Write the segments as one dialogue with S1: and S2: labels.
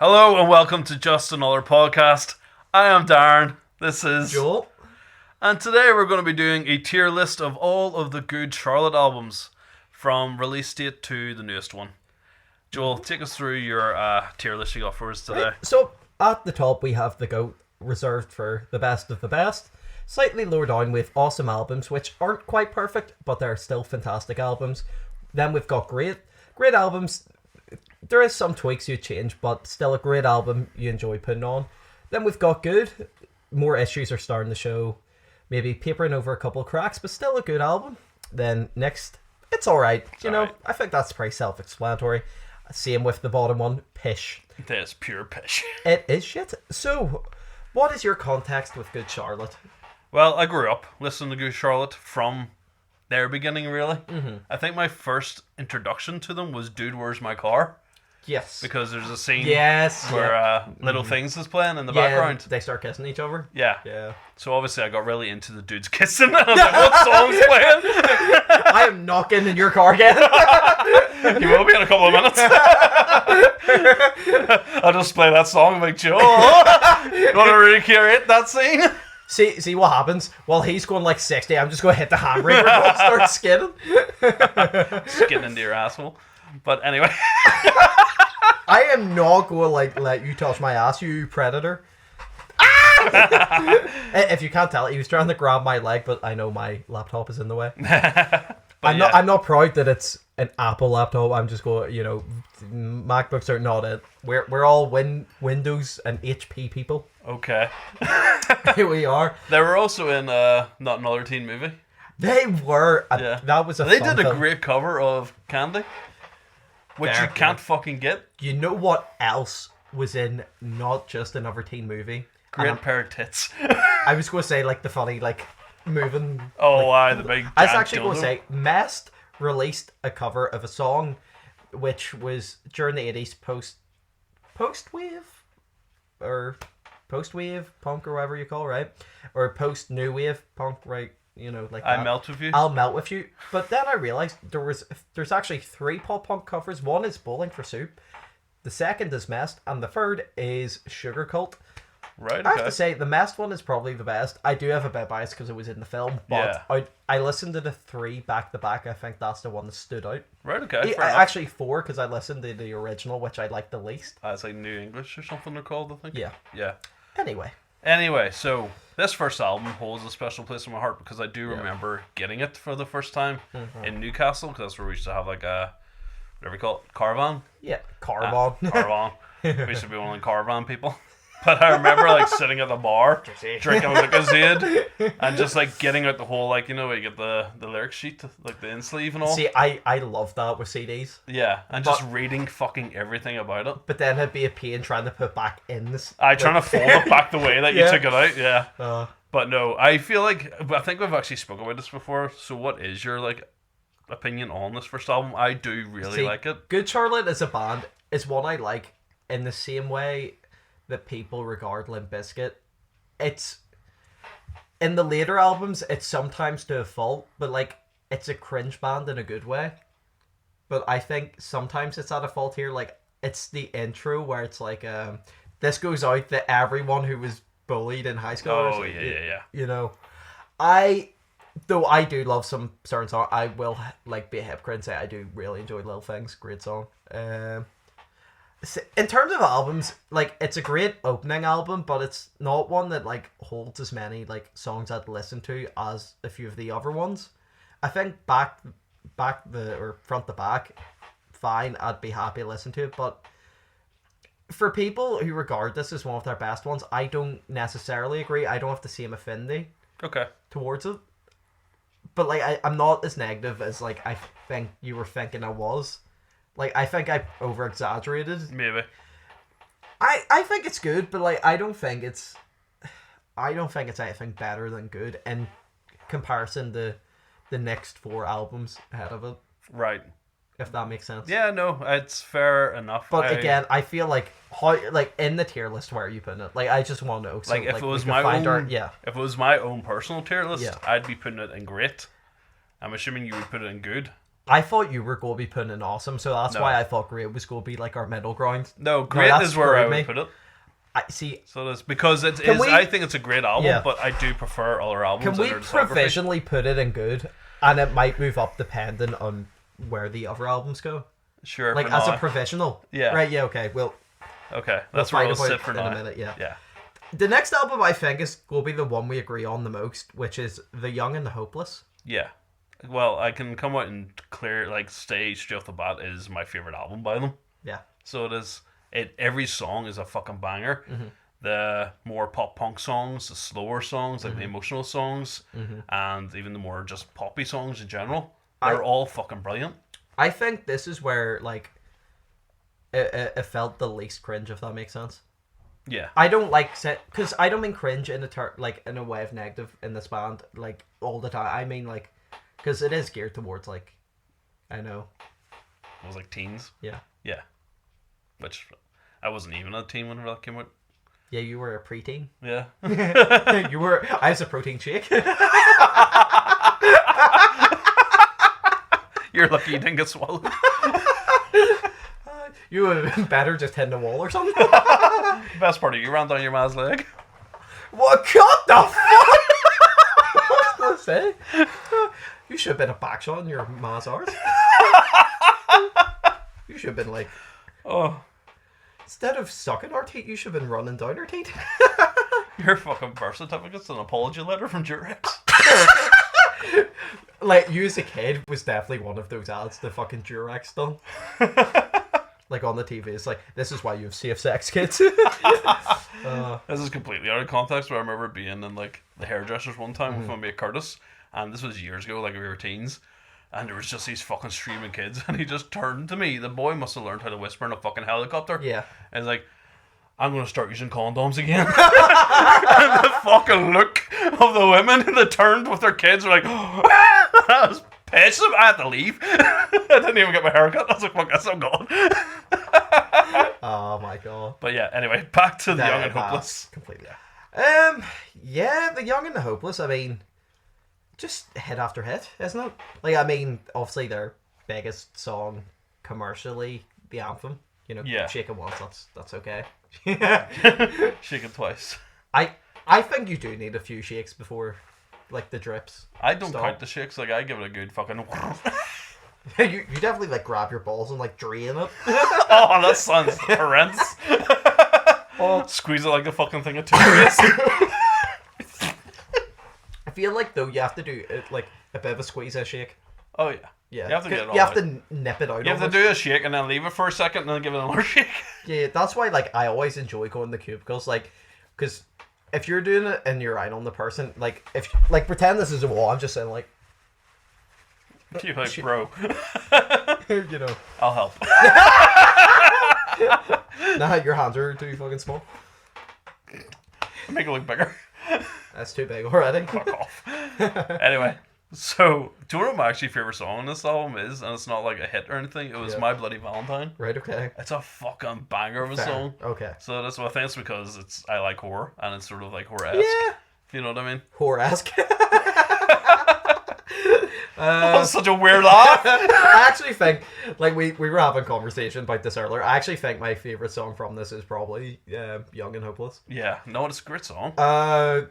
S1: Hello and welcome to Just Another Podcast. I am Darren. This is
S2: Joel.
S1: And today we're going to be doing a tier list of all of the good Charlotte albums from release date to the newest one. Joel, take us through your tier list you got for us today.
S2: Right. So at the top we have the GOAT, reserved for the best of the best. Slightly lower down we have awesome albums which aren't quite perfect but they're still fantastic albums. Then we've got great albums. There is some tweaks you change, but still a great album you enjoy putting on. Then we've got good. More issues are starting to show. Maybe papering over a couple cracks, but still a good album. Then next, it's alright. I think that's pretty self-explanatory. Same with the bottom one, pish.
S1: That is pure pish.
S2: It is shit. So, what is your context with Good Charlotte?
S1: Well, I grew up listening to Good Charlotte from their beginning, really.
S2: Mm-hmm.
S1: I think my first introduction to them was Dude, Where's My Car?
S2: Yes.
S1: Because there's a scene
S2: where
S1: Little Things is playing in the background.
S2: They start kissing each other.
S1: Yeah. So obviously I got really into the dudes kissing. I was like, what song's playing?
S2: I am knocking in your car again.
S1: You will be in a couple of minutes. I'll just play that song and be like, Joe, you want to recreate that scene?
S2: See what happens? While he's going like 60, I'm just going to hit the handbrake and start skidding.
S1: Skidding into your asshole. But anyway.
S2: I am not going to let you touch my ass, you predator. If you can't tell, he was trying to grab my leg, but I know my laptop is in the way. I'm not proud that it's an Apple laptop. I'm just going, MacBooks are not it. We're all Windows and HP people.
S1: Okay.
S2: Here we are.
S1: They were also in Not Another Teen Movie.
S2: They were.
S1: Yeah.
S2: That was
S1: They did a great cover of Candy, which you can't fucking get.
S2: You know what else was in not just another teen movie?
S1: Great pair of tits.
S2: I was going to say the funny moving.
S1: Oh, the big.
S2: I was actually going to say Mest released a cover of a song, which was during the 80s post-wave punk or whatever you call it, right? Or post-new wave punk, right? Like
S1: I Melt With You.
S2: I'll Melt With You. But then I realized there's actually 3 pop punk covers. One is Bowling for Soup, the second is Mest, and the third is Sugar Cult.
S1: Right, okay.
S2: I have to say, the Mest one is probably the best. I do have a bit bias because it was in the film, but I listened to the 3 back to back. I think that's the one that stood out.
S1: Right, okay.
S2: Actually 4, because I listened to the original, which I liked the least.
S1: It's like New English or something they're called, I think.
S2: Yeah.
S1: Anyway, so this first album holds a special place in my heart because I do remember getting it for the first time in Newcastle, because that's where we used to have whatever you call it, caravan.
S2: Yeah, caravan.
S1: Caravan. We used to be one of the caravan people. But I remember sitting at the bar, drinking a Zed, and just getting out the whole where you get the lyric sheet, the in-sleeve and all.
S2: See, I love that with CDs.
S1: Yeah, and just reading fucking everything about it.
S2: But then it'd be a pain trying to put back in this.
S1: Trying to fold it back the way that you took it out, yeah. But no, I feel I think we've actually spoken about this before, so what is your opinion on this first album? I do really like it.
S2: Good Charlotte as a band is one I like in the same way that people regard Limp Bizkit. It's in the later albums, it's sometimes to a fault, but it's a cringe band in a good way. But I think sometimes it's at a fault here. It's the intro where it's this goes out to everyone who was bullied in high school.
S1: Oh yeah.
S2: Though I do love some certain songs, I will be a hypocrite and say I do really enjoy Little Things. Great song. In terms of albums, it's a great opening album, but it's not one that holds as many songs I'd listen to as a few of the other ones. I think front to back, fine, I'd be happy to listen to it, but for people who regard this as one of their best ones, I don't necessarily agree. I don't have the same affinity towards it. But I'm not as negative as I think you were thinking I was. I think I over-exaggerated.
S1: Maybe.
S2: I think it's good, but I don't think it's anything better than good in comparison to the next 4 albums ahead of it.
S1: Right.
S2: If that makes sense.
S1: Yeah, no, it's fair enough.
S2: But again, I feel how in the tier list, where are you putting it? I just want to know. So,
S1: if it was if it was my own personal tier list, I'd be putting it in great. I'm assuming you would put it in good.
S2: I thought you were going to be putting in awesome, so that's
S1: No.
S2: why I thought great was going to be like our middle ground.
S1: No, great
S2: that's
S1: is where I
S2: screwed
S1: would
S2: me.
S1: put it.
S2: I see.
S1: So that's because it
S2: Can
S1: is.
S2: we-
S1: I think it's a great album,
S2: Yeah.
S1: but I do prefer other albums.
S2: Can we
S1: in their discography.
S2: provisionally put it in good, and it might move up depending on where the other albums go?
S1: Sure.
S2: Like
S1: for
S2: as
S1: now.
S2: a provisional.
S1: Yeah.
S2: Right. Yeah. Okay. Well,
S1: Okay,
S2: we'll
S1: that's where
S2: fight
S1: we'll
S2: about
S1: sit
S2: it
S1: for
S2: in
S1: now.
S2: a minute. Yeah.
S1: Yeah.
S2: The next album I think is will be the one we agree on the most, which is The Young and the Hopeless.
S1: Yeah. Well, I can come out and stay straight off the bat is my favorite album by them.
S2: Yeah.
S1: So it is. Every song is a fucking banger.
S2: Mm-hmm.
S1: The more pop punk songs, the slower songs, like
S2: Mm-hmm.
S1: the emotional songs, and even the more just poppy songs in general, they're all fucking brilliant.
S2: I think this is where like it felt the least cringe, if that makes sense.
S1: Yeah.
S2: I don't like because I don't mean cringe in in a way of negative in this band like all the time. I mean like because it is geared towards like I know.
S1: It was like teens.
S2: Yeah.
S1: Yeah. Which I wasn't even a teen when that came out.
S2: Yeah, you were a preteen.
S1: Yeah.
S2: You were. I was a protein shake.
S1: You're lucky you didn't get swallowed.
S2: You would have been better just hitting the wall or something.
S1: Best part of you ran down your man's leg.
S2: What? What the fuck? I was gonna say. You should have been a back shot in your ma's arse. You should have been like,
S1: Oh,
S2: instead of sucking our teeth, you should have been running down our teeth.
S1: your fucking birth certificate's an apology letter from Durex.
S2: Like, you as a kid was definitely one of those ads the fucking Durex done. Like on the TV, it's like, this is why you have safe sex, kids.
S1: This is completely out of context, but I remember being in like the hairdressers one time with my mate Curtis, and this was years ago, like we were teens, and there was just these fucking screaming kids, and he just turned to me. The boy must have learned how to whisper in a fucking helicopter.
S2: Yeah.
S1: And he's like, I'm gonna start using condoms again. And the fucking look of the women that turned with their kids were like, I was pissed. I had to leave. I didn't even get my haircut. I was like, fuck this, I'm gone.
S2: Oh my god.
S1: But yeah, anyway, back to the Young and Hopeless.
S2: Completely. Yeah, The Young and the Hopeless, I mean, just hit after hit, isn't it? Like, I mean, obviously their biggest song commercially, the anthem, you know,
S1: Yeah.
S2: Shake It Once, that's okay.
S1: Shake it twice.
S2: I think you do need a few shakes before, like, the drips.
S1: I don't
S2: stop.
S1: count the shakes. Like, I give it a good fucking...
S2: you definitely, like, grab your balls and, like, drain it.
S1: Oh, that sounds horrendous. Squeeze it like a fucking thing of toothpaste.
S2: I feel like, though, you have to do, it, like, a bit of a squeeze and shake.
S1: Oh, yeah.
S2: Yeah.
S1: You have to get it all
S2: You have
S1: out.
S2: to nip it out.
S1: You have to
S2: almost.
S1: do a shake and then leave it for a second and then give it another shake.
S2: Yeah, that's why, like, I always enjoy going to cubicles, like, because if you're doing it and you're eyeing on the person, like, if, like, pretend this is a wall, I'm just saying, like,
S1: You're like, bro,
S2: you know,
S1: I'll help.
S2: nah, your hands are too fucking small.
S1: Make it look bigger.
S2: That's too big already.
S1: Fuck off. Anyway, so do you know what my actually favorite song on this album is? And it's not like a hit or anything. It was
S2: Yeah.
S1: My Bloody Valentine.
S2: Right, okay.
S1: It's a fucking banger of a
S2: Fair.
S1: song.
S2: Okay.
S1: So that's what I think it's because I like horror and it's sort of like horror-esque.
S2: Yeah.
S1: If you know what I mean?
S2: Whore-esque.
S1: That was such a weird laugh.
S2: I actually think, like, we were having a conversation about this earlier. I actually think my favorite song from this is probably Young and Hopeless.
S1: Yeah, no, it's a great song.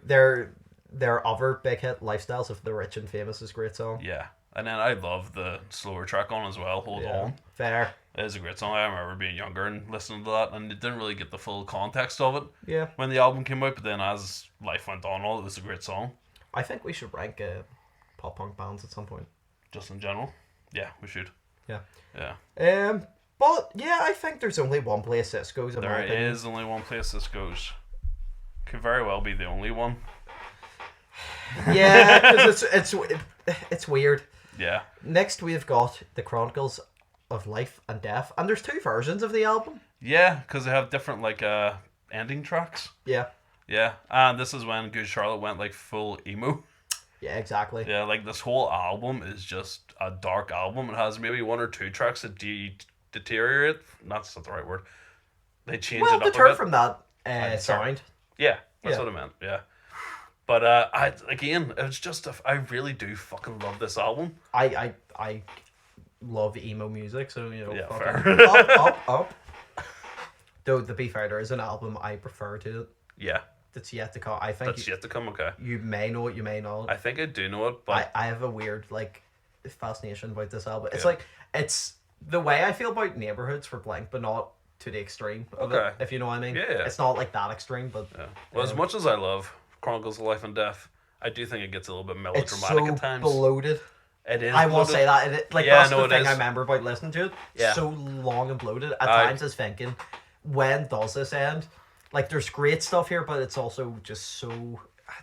S2: Their other big hit, Lifestyles of the Rich and Famous, is a great song.
S1: Yeah, and then I love the slower track on as well, Hold On.
S2: Fair.
S1: It is a great song. I remember being younger and listening to that, and it didn't really get the full context of it
S2: Yeah.
S1: when the album came out, but then as life went on, it was a great song,
S2: I think we should rank pop punk bands at some point.
S1: just in general. Yeah, we should.
S2: Yeah.
S1: Yeah.
S2: But yeah, I think there's only one place this goes. In my
S1: There
S2: opinion.
S1: is only one place this goes. Could very well be the only one.
S2: Yeah, because it's weird.
S1: Yeah.
S2: Next, we've got the Chronicles of Life and Death, and there's two versions of the album.
S1: Yeah, because they have different, like, ending tracks.
S2: Yeah.
S1: Yeah, and this is when Good Charlotte went, like, full emo.
S2: Yeah, exactly.
S1: Yeah, like, this whole album is just a dark album. It has maybe one or two tracks that deteriorate. That's not the right word. They change
S2: Well,
S1: it up a
S2: deterred
S1: bit.
S2: from that
S1: Sorry.
S2: sound.
S1: Yeah, that's
S2: Yeah.
S1: what I meant, yeah. But, again, it's just, I really do fucking love this album.
S2: I love emo music, so
S1: Yeah,
S2: fucking
S1: fair.
S2: up. Though to be fair, there is an album I prefer to it
S1: Yeah,
S2: that's yet to come. I think
S1: that's yet to come. Okay,
S2: you may know it, you may not.
S1: I think I do know it, but
S2: I have a weird like fascination about this album. It's
S1: Yeah.
S2: like it's the way I feel about Neighborhoods for Blink, but not to the extreme of
S1: Okay.
S2: it, if you know what I mean.
S1: Yeah, yeah.
S2: It's not like that extreme, but
S1: yeah. Well, as much as I love Chronicles of Life and Death, I do think it gets a little bit
S2: it's
S1: melodramatic
S2: so
S1: at times.
S2: bloated.
S1: It is.
S2: I will
S1: bloated.
S2: say that like
S1: Yeah,
S2: that's
S1: no,
S2: the
S1: it
S2: thing
S1: is.
S2: I remember about listening to it.
S1: Yeah.
S2: So long and bloated. At
S1: I-
S2: times, I was thinking, when does this end? Like, there's great stuff here, but it's also just so.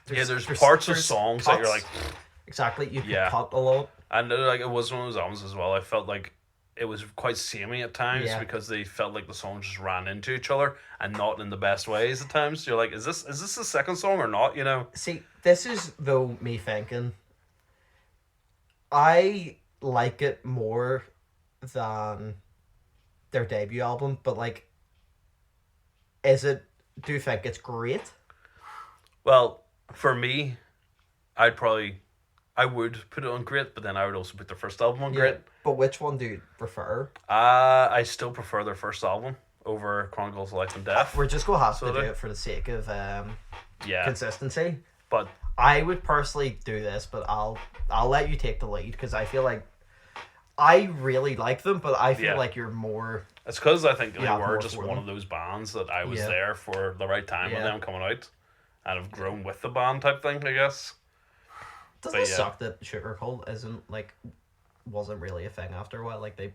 S1: There's parts of
S2: there's
S1: songs that you're
S2: cuts.
S1: like,
S2: Exactly, you can
S1: Yeah.
S2: cut a lot.
S1: and like it was one of those albums as well. I felt like it was quite samey at times
S2: Yeah.
S1: because they felt like the songs just ran into each other and not in the best ways at times. You're like, is this the second song or not? You know?
S2: See, this is though me thinking. I like it more than their debut album, but like, is it? Do you think it's great?
S1: Well, for me, I would put it on great, but then I would also put their first album on great.
S2: But which one do you prefer?
S1: I still prefer their first album over Chronicles of Life and Death.
S2: We're just gonna have to do
S1: Sorta.
S2: it for the sake of
S1: Yeah,
S2: consistency.
S1: but
S2: I would personally do this, but I'll let you take the lead because I feel like I really like them, but I feel
S1: Yeah.
S2: like you're more.
S1: it's because I think they
S2: Yeah,
S1: were
S2: more
S1: just
S2: for
S1: one
S2: them.
S1: of those bands that I was
S2: Yeah.
S1: there for the right time with
S2: Yeah.
S1: them coming out, and have grown with the band type thing, I guess.
S2: Doesn't
S1: But
S2: it
S1: yeah.
S2: suck that Sugar Cult wasn't really a thing after a while? Like they,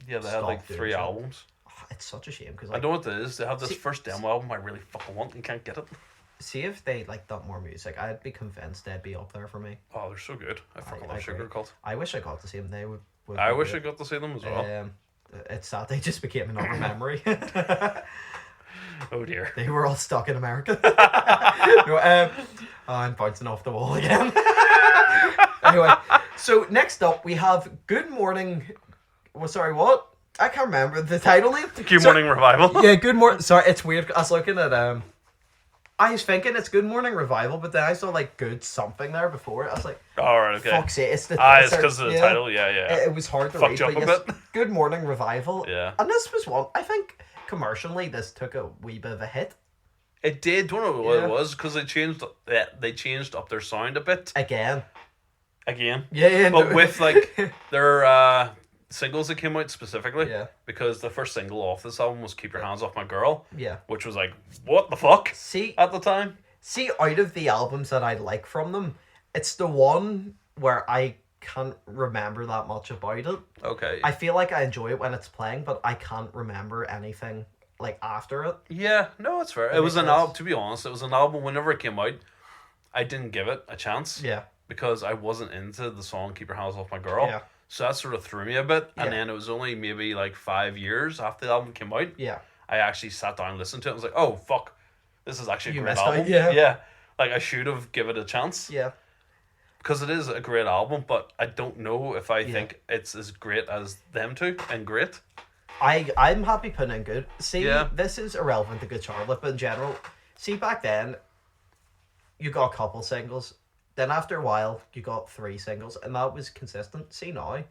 S1: Yeah, they had like
S2: Stopped doing
S1: 3
S2: so.
S1: albums.
S2: it's such a shame because
S1: I
S2: like
S1: know what it is. They have this
S2: See-
S1: first demo album I really fucking want and can't get it.
S2: see if they like done more music, I'd be convinced they'd be up there for me.
S1: Oh, they're so good. I fucking
S2: I
S1: love Sugar
S2: agree.
S1: Cult.
S2: I wish I got to see them. They would
S1: I
S2: be
S1: wish I
S2: great.
S1: got to see them as well.
S2: It's sad they just became another memory.
S1: Oh dear.
S2: They were all stuck in America. No, I'm bouncing off the wall again. Anyway, so next up we have Good Morning. Well, sorry, what? I can't remember the title name.
S1: Good Morning Revival.
S2: Yeah, Good Morning. Sorry, it's weird. I was looking at I was thinking it's Good Morning Revival, but then I saw like Good something there before. I was like,
S1: Alright, okay.
S2: fuck's sake, it's the.
S1: It's because of the title. Yeah, yeah.
S2: It was hard to
S1: Fucked
S2: read,
S1: you up
S2: but
S1: a
S2: yes,
S1: bit.
S2: Good Morning Revival.
S1: Yeah.
S2: And this was one, I think commercially this took a wee bit of a hit.
S1: It did. Don't know what
S2: Yeah.
S1: it was because they changed up their sound a bit
S2: Again.
S1: again.
S2: Yeah,
S1: But
S2: no.
S1: with like their singles that came out specifically.
S2: Yeah.
S1: Because the first single off this album was "Keep Your Hands Off My Girl,"
S2: Yeah.
S1: which was like, what the fuck
S2: See,
S1: at the time.
S2: out of the albums that I like from them, it's the one where I can't remember that much about it.
S1: Okay.
S2: I feel like I enjoy it when it's playing, but I can't remember anything like after it.
S1: Yeah, no, it's fair. It
S2: That
S1: was
S2: makes
S1: an
S2: sense.
S1: album. To be honest, it was an album. Whenever it came out, I didn't give it a chance.
S2: Yeah.
S1: Because I wasn't into the song "Keep Your Hands Off My Girl."
S2: Yeah.
S1: So that sort of threw me a bit.
S2: Yeah.
S1: And then it was only maybe like 5 years after the album came out.
S2: Yeah.
S1: I actually sat down and listened to it. I was like, oh fuck, this is actually a
S2: You
S1: great
S2: missed out,
S1: album.
S2: yeah.
S1: Like I should have given it a chance
S2: Yeah.
S1: because it is a great album, but I don't know if I think it's as great as them two and great.
S2: I'm happy putting in Good. See,
S1: Yeah.
S2: this is irrelevant to Good Charlotte, but in general, see back then, you got a couple singles. Then after a while, you got 3 singles, and that was consistent. See now,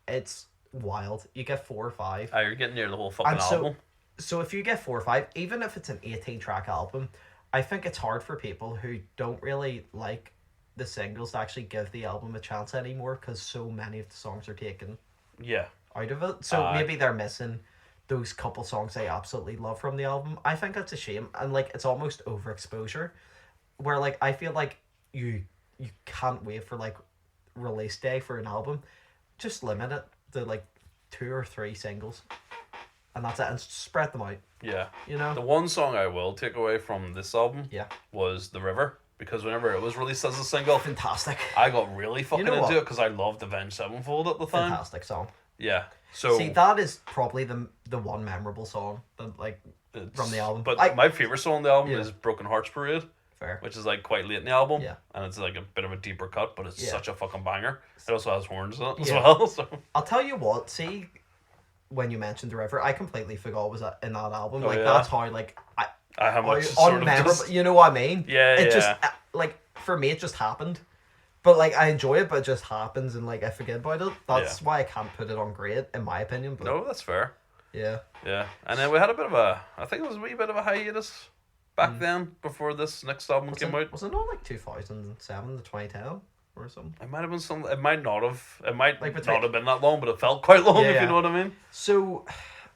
S2: it's wild. You get 4 or 5.
S1: You're getting near the whole fucking
S2: And so-
S1: album.
S2: So if you get 4 or 5, even if it's an 18-track album, I think it's hard for people who don't really like the singles to actually give the album a chance anymore because so many of the songs are taken
S1: Yeah.
S2: out of it. So
S1: Aye.
S2: maybe they're missing those couple songs they absolutely love from the album. I think that's a shame, and like it's almost overexposure, where like I feel like you can't wait for like release day for an album. Just limit it to like 2 or 3 singles, and that's it, and spread them out.
S1: Yeah.
S2: You know.
S1: The one song I will take away from this album
S2: Yeah.
S1: was "The River," because whenever it was released as a single,
S2: Fantastic.
S1: I got really fucking
S2: know
S1: into
S2: what?
S1: it because I loved Avenged Sevenfold at the time.
S2: Fantastic song.
S1: Yeah. So
S2: See, that is probably the one memorable song that like
S1: it's-
S2: from the album.
S1: But my favorite song on the album
S2: Yeah.
S1: is "Broken Hearts Parade,"
S2: fair.
S1: which is like quite late in the album.
S2: Yeah.
S1: And it's like a bit of a deeper cut, but it's
S2: Yeah.
S1: such a fucking banger. It also has horns in it as
S2: Yeah.
S1: well. So
S2: I'll tell you what. See, when you mentioned the river, I completely forgot it was in that album.
S1: Oh,
S2: Like
S1: yeah?
S2: that's how like
S1: how much it's sort of
S2: unmemorable.
S1: just
S2: You know what I mean?
S1: Yeah,
S2: It
S1: yeah.
S2: just like for me, it just happened But like I enjoy it, but it just happens and like I forget about it. That's why I can't put it on great in my opinion. But
S1: No, that's fair.
S2: yeah.
S1: Yeah, and then we had a bit of a, I think it was a wee bit of a hiatus back then before this next album came out.
S2: Was it not like 2007 to 2010 or something?
S1: It might have been some. It might not have. It might
S2: Like
S1: not have been that long, but it felt quite long.
S2: Yeah,
S1: if
S2: yeah.
S1: you know what I mean.
S2: So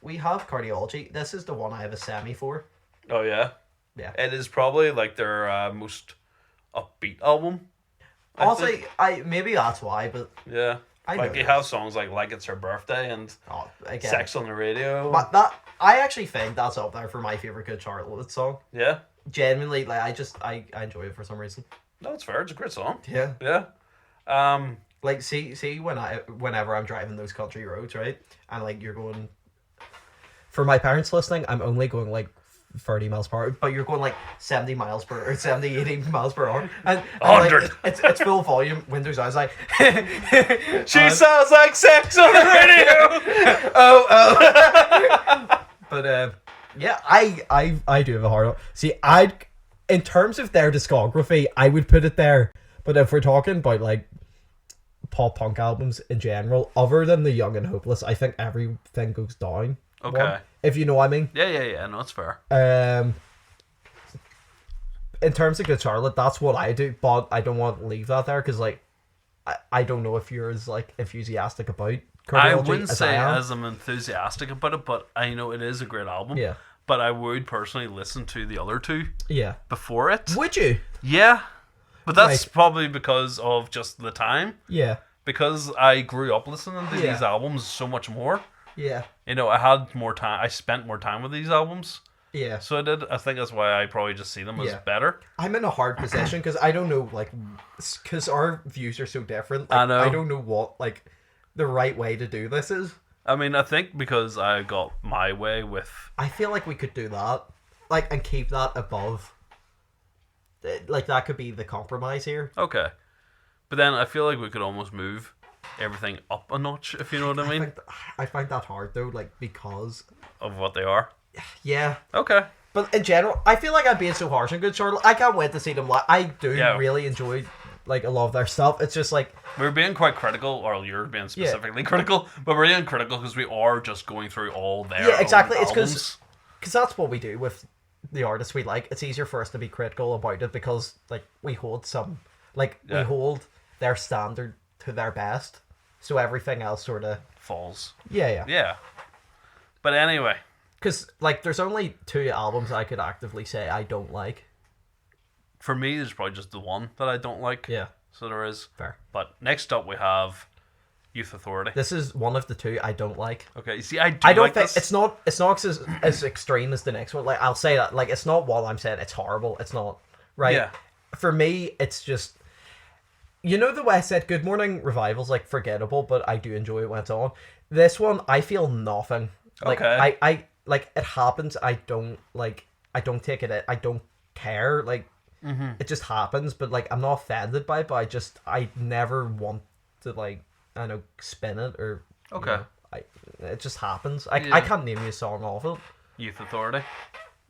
S2: we have Cardiology. This is the one I have a semi for.
S1: Oh yeah.
S2: Yeah.
S1: It is probably like their most upbeat album.
S2: Honestly, maybe that's why, but
S1: Yeah.
S2: I
S1: Like
S2: know
S1: you
S2: this.
S1: have songs like It's Her Birthday and
S2: again,
S1: Sex on the Radio.
S2: but that I actually think that's up there for my favorite Good Charlotte song.
S1: Yeah.
S2: Genuinely, like I enjoy it for some reason.
S1: No, it's fair. It's a great song.
S2: Yeah.
S1: Yeah.
S2: Like see whenever I'm driving those country roads, right? And like you're going for my parents listening, I'm only going like 30 miles per hour, but you're going like 70 miles per or 70, 80 miles per hour. And
S1: 100.
S2: like, it's full volume, windows out. It's like
S1: She sounds like sex on the radio.
S2: But yeah, I do have a hard on. See, in terms of their discography, I would put it there. But if we're talking about like pop punk albums in general, other than The Young and Hopeless, I think everything goes down.
S1: Okay.
S2: One, if you know what I mean.
S1: Yeah. No, it's fair.
S2: In terms of Good Charlotte, that's what I do, but I don't want to leave that there because like I don't know if you're as like enthusiastic about
S1: I
S2: Cardiology
S1: wouldn't
S2: as
S1: say
S2: I am.
S1: as I'm enthusiastic about it, but I know it is a great album.
S2: Yeah.
S1: But I would personally listen to the other two
S2: Yeah.
S1: before it.
S2: Would you?
S1: Yeah. But that's
S2: Right.
S1: probably because of just the time.
S2: Yeah.
S1: Because I grew up listening to
S2: Yeah.
S1: these albums so much more.
S2: Yeah.
S1: You know, I had more time. I spent more time with these albums.
S2: Yeah.
S1: So I did. I think that's why I probably just see them as
S2: Yeah.
S1: better.
S2: I'm in a hard position because I don't know, like, because our views are so different. Like,
S1: I know.
S2: I don't know what, like, the right way to do this is.
S1: I mean, I think because I got my way with...
S2: I feel like we could do that, like, and keep that above. Like, that could be the compromise here.
S1: Okay. But then I feel like we could almost move everything up a notch, if you know what I mean,
S2: I find that hard, though, like, because...
S1: of what they are.
S2: Yeah.
S1: Okay.
S2: But in general, I feel like I'm being so harsh on Good Charlotte. I can't wait to see them live. I do really enjoy, like, a lot of their stuff. It's just, like...
S1: We're being quite critical, or you're being specifically critical, but we're being critical because we are just going through all their
S2: Yeah, exactly.
S1: own
S2: It's
S1: albums.
S2: because that's what we do with the artists we like. It's easier for us to be critical about it because, like, we hold we hold their standard to their best. So everything else sort of...
S1: Falls.
S2: Yeah.
S1: Yeah. But anyway...
S2: Because, like, there's only 2 albums I could actively say I don't like.
S1: For me, there's probably just the one that I don't like.
S2: Yeah.
S1: So there is.
S2: Fair.
S1: But next up we have Youth Authority.
S2: This is one of the 2 I don't like.
S1: Okay, you see, I
S2: don't
S1: like
S2: think
S1: this.
S2: it's not as extreme as the next one. Like, I'll say that. Like, it's not what I'm saying. It's horrible. It's not. Right?
S1: Yeah.
S2: For me, it's just... You know the way I said Good Morning Revival's, like, forgettable, but I do enjoy it when it's on. This one, I feel nothing. Like,
S1: Okay.
S2: I like, it happens. I don't take it. I don't care. Like, it just happens, but, like, I'm not offended by it, but I never want to, like, I don't know, spin it or...
S1: Okay.
S2: You know, it just happens. I can't name you a song off it.
S1: Youth Authority.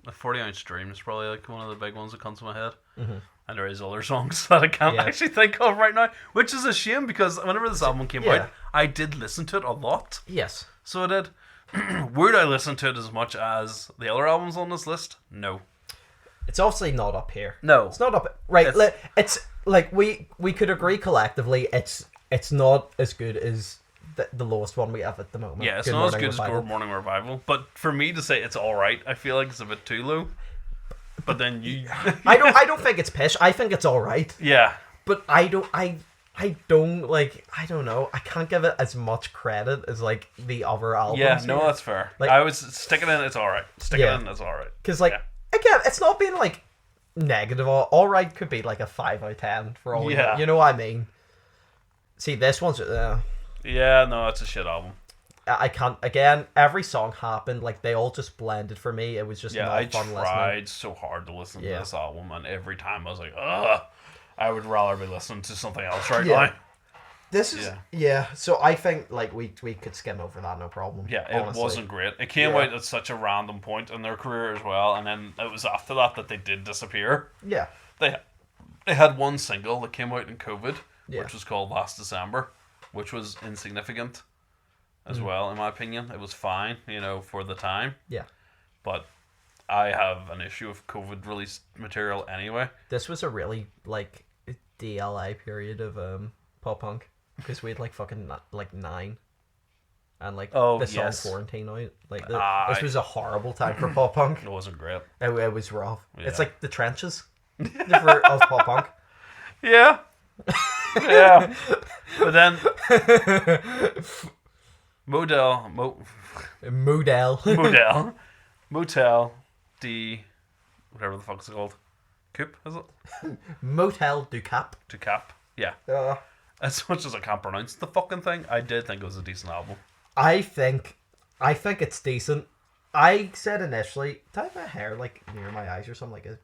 S1: The 40-ounce Dream is probably like one of the big ones that comes to my head. Mm-hmm. And there is other songs that I can't actually think of right now, which is a shame because whenever this album came out, I did listen to it a lot.
S2: Yes.
S1: So I did. Would I listen to it as much as the other albums on this list? No.
S2: It's obviously not up here.
S1: No.
S2: It's not up... Right, it's like, we could agree collectively it's not as good as the lowest one we have at the moment.
S1: Yeah, it's
S2: Good
S1: not as
S2: Morning
S1: good
S2: Revival.
S1: as Good Morning Revival. But for me to say it's alright, I feel like it's a bit too low. But then you...
S2: I don't think it's pish. I think it's alright.
S1: Yeah.
S2: But I don't like, I don't know. I can't give it as much credit as, like, the other albums.
S1: Yeah, no, that's fair.
S2: Like,
S1: I was sticking in, it's alright. Sticking in, it's alright.
S2: Because, like, again, it's not being, like, negative. Alright could be, like, a 5 out of 10 for all you know what I mean? See, this one's...
S1: yeah, no, it's a shit album.
S2: I can't... Again, every song happened. Like, they all just blended for me. It was just not fun listening.
S1: I tried so hard to listen to this album, and every time I was like, ugh, I would rather be listening to something else right now.
S2: This is... So I think, like, we could skim over that, no problem.
S1: Yeah, it
S2: honestly.
S1: wasn't great. It came out at such a random point in their career as well, and then it was after that they did disappear.
S2: Yeah.
S1: They had one single that came out in COVID,
S2: Yeah.
S1: which was called Last December, which was insignificant as well, in my opinion. It was fine, for the time.
S2: Yeah.
S1: But I have an issue with COVID released material anyway.
S2: This was a really, like, DLA period of pop punk. Because we had, like, fucking, like, 9. And, like, the song
S1: yes.
S2: Quarantine out. Like, this was a horrible time for pop punk.
S1: It wasn't great.
S2: It was rough.
S1: Yeah.
S2: It's like the trenches of pop punk.
S1: Yeah. Yeah. But then Motel D whatever the fuck it's called. Coop, is it?
S2: Motel du Cap.
S1: Du Cap. Yeah. As much as I can't pronounce the fucking thing, I did think it was a decent album.
S2: I think it's decent. I said initially, do I have my hair like near my eyes or something like it?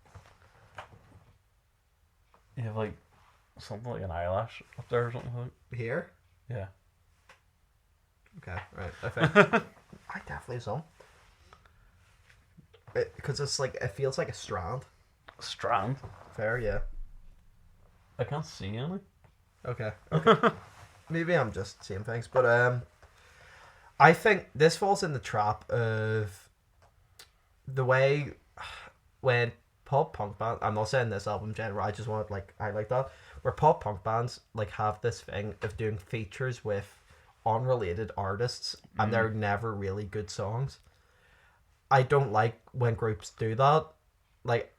S1: You have like something like an eyelash up there or something like that.
S2: Here?
S1: Yeah.
S2: Okay, right. I think I definitely have some. Because it's like, it feels like a strand.
S1: Strand?
S2: Fair, yeah.
S1: I can't see any.
S2: Okay. Maybe I'm just seeing things, but I think this falls in the trap of the way when pop punk bands, I'm not saying this album in general, I just want to like highlight that, where pop punk bands like have this thing of doing features with unrelated artists and they're never really good songs. I don't like when groups do that. Like,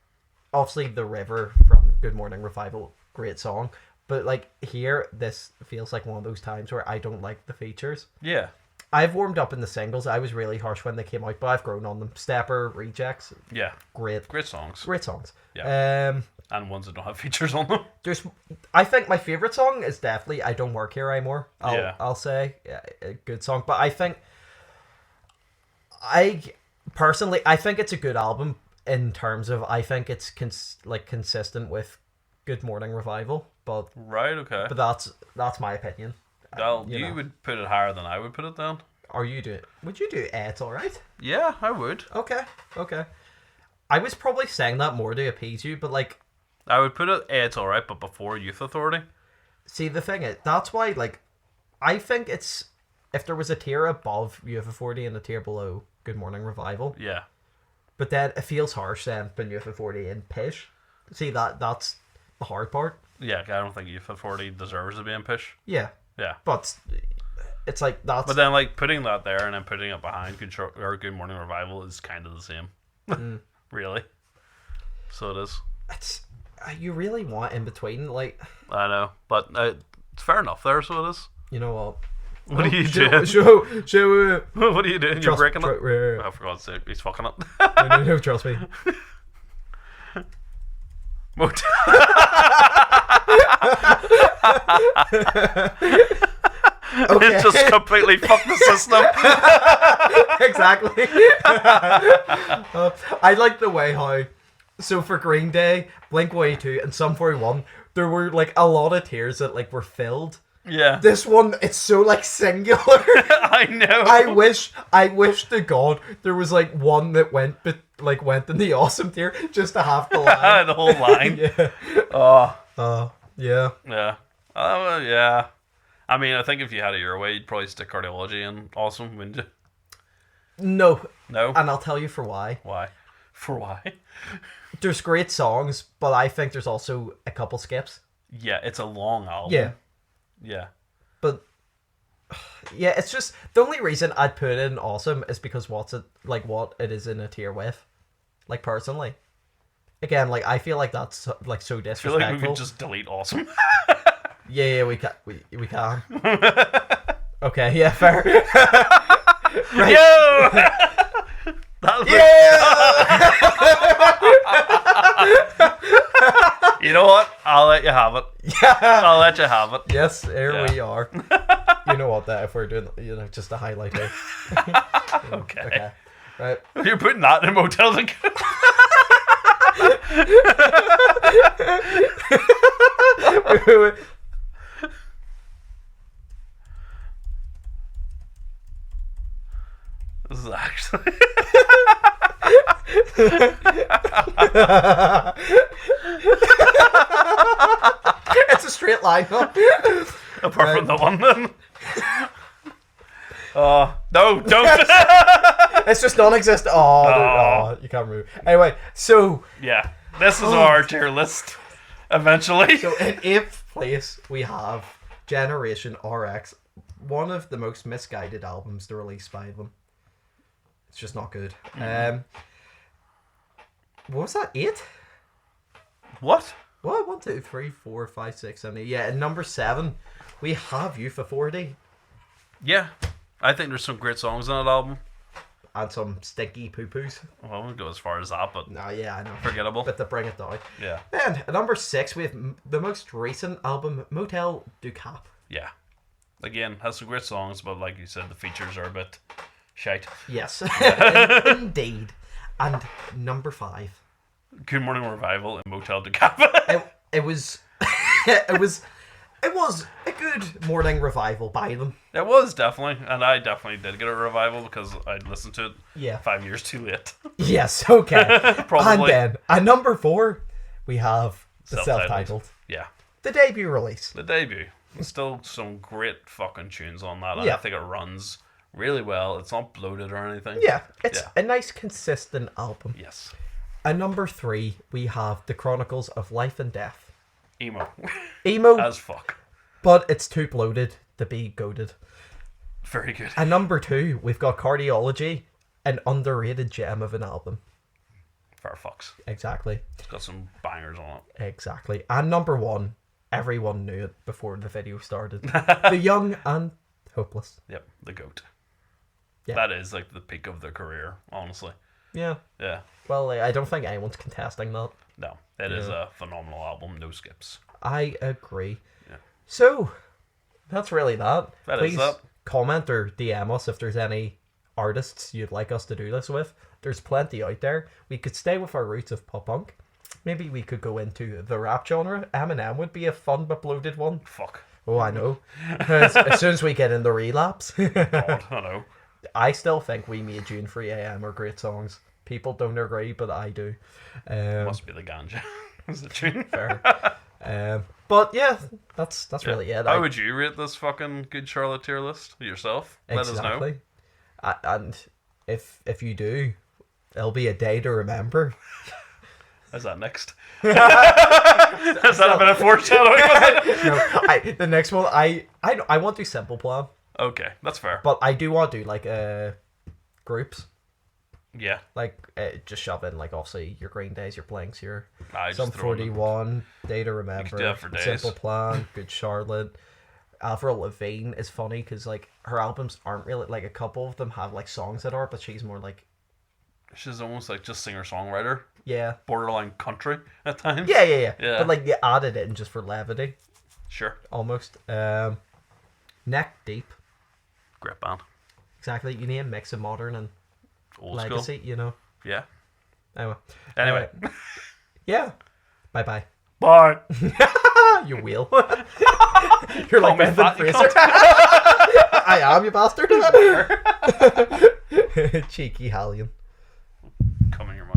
S2: obviously The River from Good Morning Revival, great song, but like here, this feels like one of those times where I don't like the features.
S1: Yeah.
S2: I've warmed up in the singles. I was really harsh when they came out, but I've grown on them. Stepper, Rejects.
S1: Yeah.
S2: Great
S1: songs.
S2: Great songs.
S1: Yeah. And ones that don't have features on them.
S2: I think my favourite song is definitely I Don't Work Here Anymore. I'll say. Yeah, a good song. But I think I think it's a good album in terms of I think it's consistent with Good Morning Revival. But
S1: right, okay.
S2: But that's my opinion.
S1: Well, you would put it higher than I would put it down.
S2: Would you do It's Alright?
S1: Yeah, I would.
S2: Okay. I was probably saying that more to appease you, but like
S1: I would put it It's Alright, but before Youth Authority.
S2: See, the thing is, that's why, like, I think it's, if there was a tier above Youth Authority and a tier below Good Morning Revival.
S1: Yeah.
S2: But then it feels harsh then putting Youth Authority in Pish. See, that's the hard part.
S1: Yeah, I don't think Youth Authority deserves to be in Pish.
S2: Yeah.
S1: Yeah.
S2: But it's like that's.
S1: But then, like, putting that there and then putting it behind Good Morning Revival is kind of the same. Really. So it is.
S2: It's you really want in between, like.
S1: I know, but it's fair enough there. So it is.
S2: You know what?
S1: What are you doing?
S2: Show.
S1: What are you doing? You're breaking it. Oh, for God's sake, he's fucking it.
S2: No, trust me.
S1: Okay. It just completely fucked the system.
S2: Exactly. I like the way how, so for Green Day, Blink-182 and Sum 41, there were like a lot of tiers that like were filled.
S1: Yeah.
S2: This one, it's so like singular.
S1: I know.
S2: I wish to God there was like one that went in the awesome tier just to have the line.
S1: The whole line.
S2: Yeah. Yeah.
S1: Yeah. Yeah. I mean, I think if you had it your way, you'd probably stick Cardiology in awesome, wouldn't you?
S2: No.
S1: No?
S2: And I'll tell you for why.
S1: Why? For why?
S2: There's great songs, but I think there's also a couple skips.
S1: Yeah, it's a long album.
S2: Yeah.
S1: Yeah.
S2: But yeah, it's just the only reason I'd put it in awesome is because what it is in a tier with. Like personally. Again, like I feel like that's like so disrespectful.
S1: I feel like we could just delete awesome.
S2: Yeah, we can. We can. Okay, yeah, fair. Right.
S1: Yo! You know what? I'll let you have it.
S2: Yeah.
S1: I'll let you have it.
S2: Yes, here we are. You know what? That if we're doing, just a highlight here.
S1: Okay.
S2: Right.
S1: You're putting that in Motels and
S2: Wait.
S1: This is actually.
S2: It's a straight line up.
S1: Apart from the one then. No, don't.
S2: It's just non-existent. Oh, you can't remove. Anyway, so
S1: Yeah, this is our tier list. Eventually.
S2: so in 8th place we have Generation RX, one of the most misguided albums to release by them. It's just not good. What was that? 8?
S1: What?
S2: What? 1, 2, 3, 4, 5, 6, 7, 8. Yeah, at number 7 we have Youth Authority.
S1: Yeah, I think there's some great songs on that album.
S2: And some stinky poo-poos.
S1: Well, I wouldn't go as far as that, but
S2: No, yeah, I know.
S1: forgettable.
S2: But to bring it down.
S1: Yeah,
S2: Then, at number 6, we have the most recent album, Motel du Cap.
S1: yeah. Again, has some great songs, but like you said, the features are a bit shite.
S2: Yes, indeed. And number 5.
S1: Good Morning Revival and Motel du Cap.
S2: It was... it was a good morning revival by them.
S1: It was definitely, and I definitely did get a revival because I listened to it 5 years too late.
S2: Yes, okay.
S1: Probably.
S2: And then, at number 4, we have the
S1: Self-titled.
S2: self-titled.
S1: Yeah,
S2: The debut release.
S1: the debut. Still some great fucking tunes on that. And
S2: Yeah.
S1: I think it runs really well. It's not bloated or anything.
S2: Yeah, it's
S1: Yeah.
S2: a nice, consistent album.
S1: Yes.
S2: At number 3, we have The Chronicles of Life and Death.
S1: Emo.
S2: Emo,
S1: As fuck.
S2: but it's too bloated to be goated.
S1: Very good.
S2: At number 2, we've got Cardiology, an underrated gem of an album.
S1: Firefox.
S2: Exactly.
S1: It's got some bangers on it.
S2: Exactly. And number 1, everyone knew it before the video started. The Young and Hopeless.
S1: Yep, the GOAT.
S2: Yeah.
S1: That is like the peak of their career, honestly.
S2: Yeah.
S1: Yeah.
S2: Well, I don't think anyone's contesting that.
S1: No, it is a phenomenal album. No skips.
S2: I agree.
S1: Yeah.
S2: So, that's really that.
S1: That is
S2: Please
S1: that.
S2: comment or DM us if there's any artists you'd like us to do this with. There's plenty out there. We could stay with our roots of pop punk. Maybe we could go into the rap genre. Eminem would be a fun but bloated one.
S1: Fuck.
S2: Oh, I know. As soon as we get in the relapse.
S1: God, I know.
S2: I still think We Me, June 3 AM are great songs. People don't agree, but I do.
S1: Must be the ganja. Is the tune?
S2: Fair. But yeah, that's really it.
S1: How would you rate this fucking Good Charlotte tier list yourself? Let us know.
S2: Exactly. And if you do, it'll be a day to remember.
S1: Is that next? Is that a bit of foreshadowing?
S2: No, the next one, I want to do Simple Plan,
S1: Okay, that's fair.
S2: but I do want to do like groups.
S1: Yeah.
S2: Like, just shove in, like, obviously, your Green Days, your Blanks, your
S1: I just
S2: Sum
S1: throw it in.
S2: 41, Day to Remember,
S1: You could do that for days.
S2: Simple Plan, Good Charlotte. Avril Lavigne is funny because, like, her albums aren't really, like, a couple of them have, like, songs that are, but she's more like,
S1: She's almost like just singer-songwriter.
S2: yeah.
S1: Borderline country at times.
S2: Yeah.
S1: Yeah.
S2: But, like, you added it in just for levity,
S1: Sure.
S2: almost. Neck Deep.
S1: Great band.
S2: Exactly. You need a mix of modern and
S1: Old
S2: legacy,
S1: school.
S2: you know.
S1: Yeah.
S2: Anyway.
S1: Anyway.
S2: Yeah. Bye-bye.
S1: Bye.
S2: You wheel. You're like
S1: me
S2: Nathan
S1: fat, you
S2: Fraser. I am, you bastard. Cheeky Hallion.
S1: Come in your mind.